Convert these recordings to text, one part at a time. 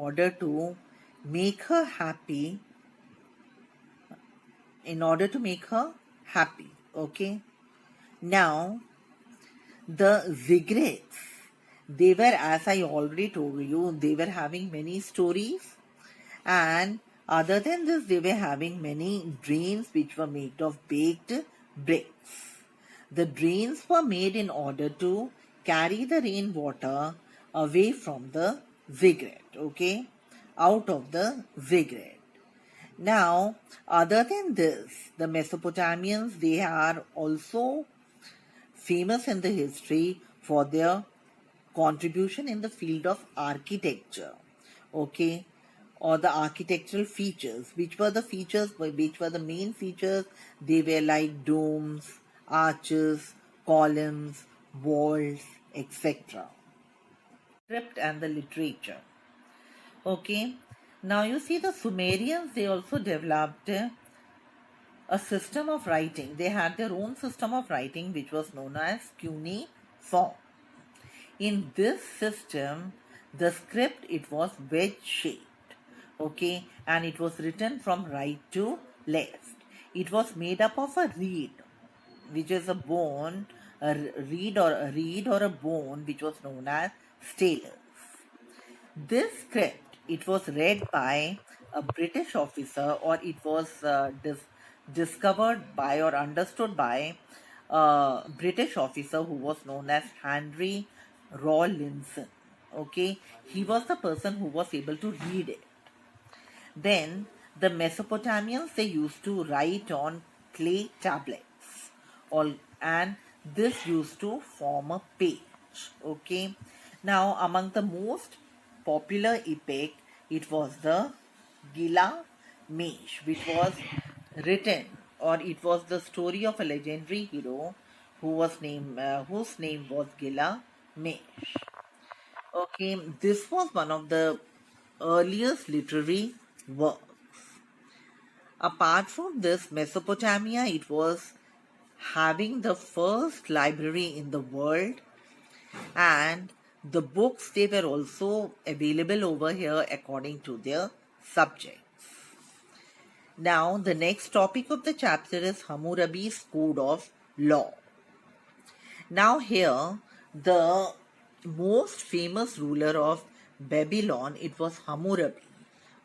order to make her happy, okay? Now, the Ziggurats, they were, as I already told you, they were having many stories, and other than this, they were having many drains which were made of baked bricks. The drains were made in order to carry the rainwater away from the ziggurat, okay, out of the ziggurat. Now, other than this, the Mesopotamians, they are also famous in the history for their contribution in the field of architecture, okay, or the architectural features. Which were the main features? They were like domes, arches, columns, walls, etc. Script and the literature, okay. Now you see, the Sumerians, they also developed a system of writing. They had their own system of writing which was known as cuneiform. In this system, the script, it was wedge shaped, okay, and it was written from right to left. It was made up of a reed, which is a bone, a reed or a bone, which was known as stylus. This script, it was read by a British officer, or it was discovered by or understood by a British officer who was known as Henry Rawlinson. Okay, he was the person who was able to read it. Then the Mesopotamians, they used to write on clay tablets, and this used to form a page. Okay, now among the most popular epic, it was the Gilgamesh, which was written, or it was the story of a legendary hero whose name was Gilgamesh. Okay, this was one of the earliest literary works. Apart from this, Mesopotamia, it was having the first library in the world, and the books, they were also available over here according to their subjects. Now, the next topic of the chapter is Hammurabi's Code of Law. Now, here, the most famous ruler of Babylon, it was Hammurabi.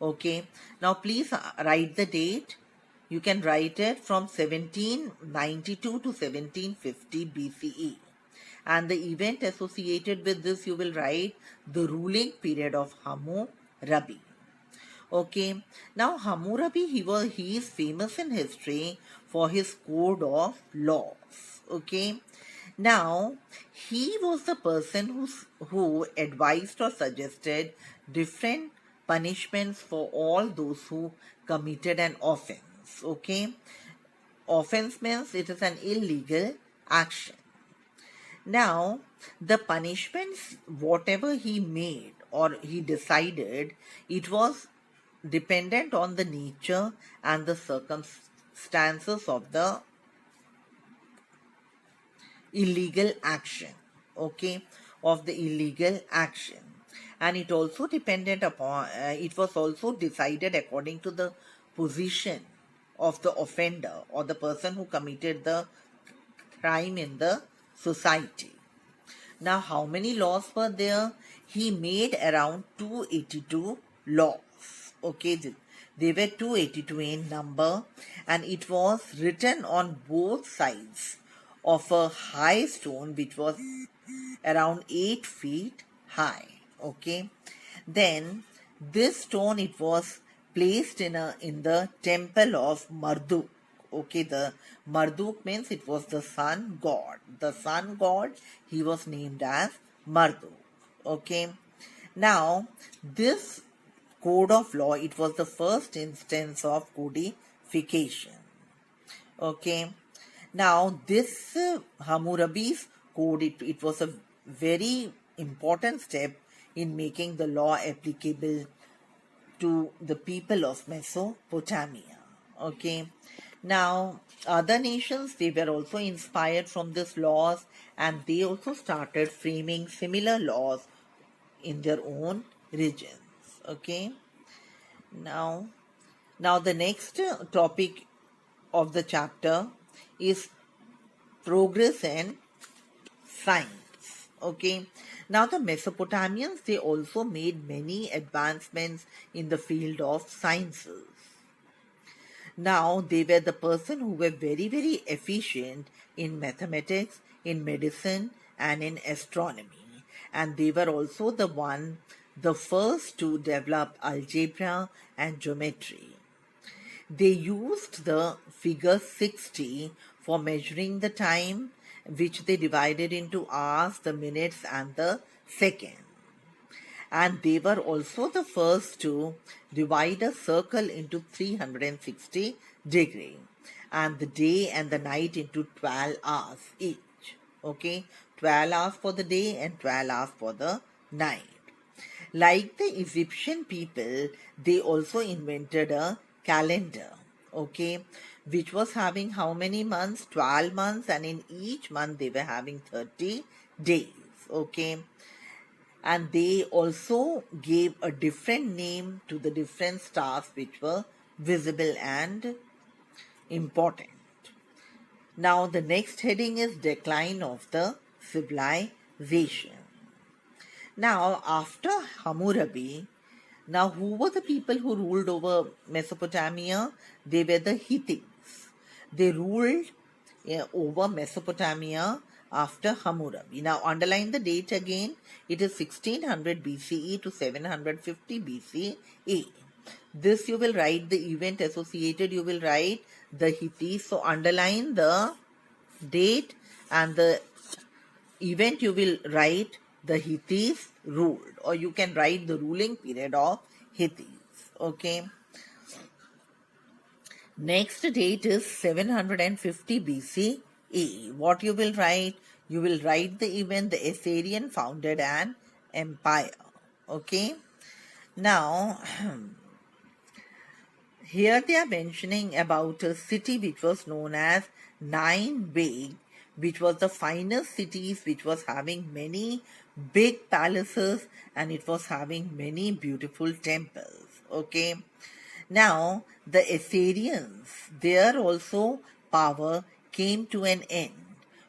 Okay, now please write the date. You can write it from 1792 to 1750 BCE. And the event associated with this, you will write the ruling period of Hammurabi. Okay, now Hammurabi, he is famous in history for his code of laws. Okay, now he was the person who advised or suggested different punishments for all those who committed an offense. Okay, offense means it is an illegal action. Now, the punishments, whatever he made or he decided, it was dependent on the nature and the circumstances of the illegal action, okay, of the illegal action. And it also depended upon, it was also decided according to the position of the offender or the person who committed the crime in the society. Now, how many laws were there? He made around 282 laws. Okay, they were 282 in number, and it was written on both sides of a high stone which was around 8 feet high. Okay, then this stone, it was placed in the temple of Marduk. Okay, the Marduk means it was the sun god. The sun god, he was named as Marduk. Okay, now this code of law, it was the first instance of codification. Okay, now this Hammurabi's code, it was a very important step in making the law applicable to the people of Mesopotamia. Okay, now other nations, they were also inspired from these laws, and they also started framing similar laws in their own regions. Okay. Now, now the next topic of the chapter is progress in science. Okay. Now the Mesopotamians, they also made many advancements in the field of sciences. Now they were the person who were very, very efficient in mathematics, in medicine, and in astronomy. And they were also the first to develop algebra and geometry. They used the figure 60 for measuring the time, which they divided into hours, the minutes, and the seconds. And they were also the first to divide a circle into 360 degrees and the day and the night into 12 hours each. Okay, 12 hours for the day and 12 hours for the night. Like the Egyptian people, they also invented a calendar, okay, which was having how many months? 12 months, and in each month they were having 30 days, okay. And they also gave a different name to the different stars which were visible and important. Now the next heading is decline of the civilization. Now after Hammurabi, now who were the people who ruled over Mesopotamia? They were the Hittites. They ruled over Mesopotamia after Hammurabi. Now underline the date again. It is 1600 BCE to 750 BCE. This you will write the event associated, you will write the Hittites. So underline the date and the event you will write the Hittites ruled, or you can write the ruling period of Hittites. Okay. Next date is 750 BCE. What you will write? You will write the event the Assyrian founded an empire. Okay. Now, here they are mentioning about a city which was known as Nineveh, which was the finest cities, which was having many big palaces and it was having many beautiful temples. Okay. Now, the Assyrians, their also power came to an end.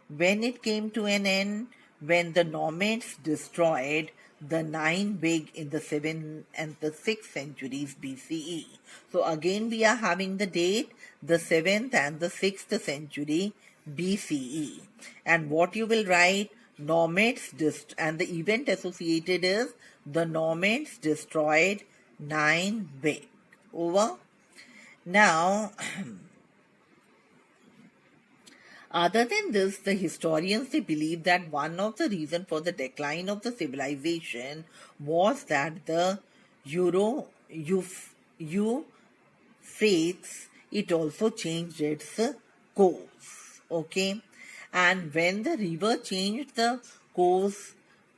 When it came to an end, when the nomads destroyed the Nineveh in the 7th and the 6th centuries BCE. So again we are having the date, the 7th and the 6th century BCE. And what you will write? Nomads and the event associated is the nomads destroyed Nineveh. Over. Now, other than this, the historians, they believe that one of the reasons for the decline of the civilization was that the Euphrates, it also changed its course. Okay. And when the river changed the course,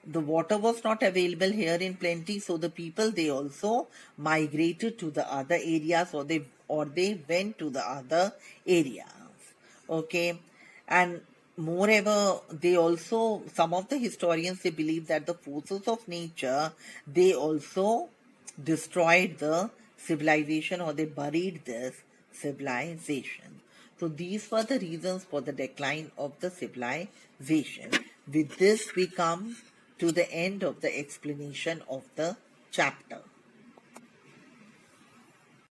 the water was not available here in plenty, so the people, they also migrated to the other areas, or they went to the other areas. Okay. And moreover, they also, some of the historians, they believe that the forces of nature, they also destroyed the civilization, or they buried this civilization. So these were the reasons for the decline of the civilization. With this, we come to the end of the explanation of the chapter.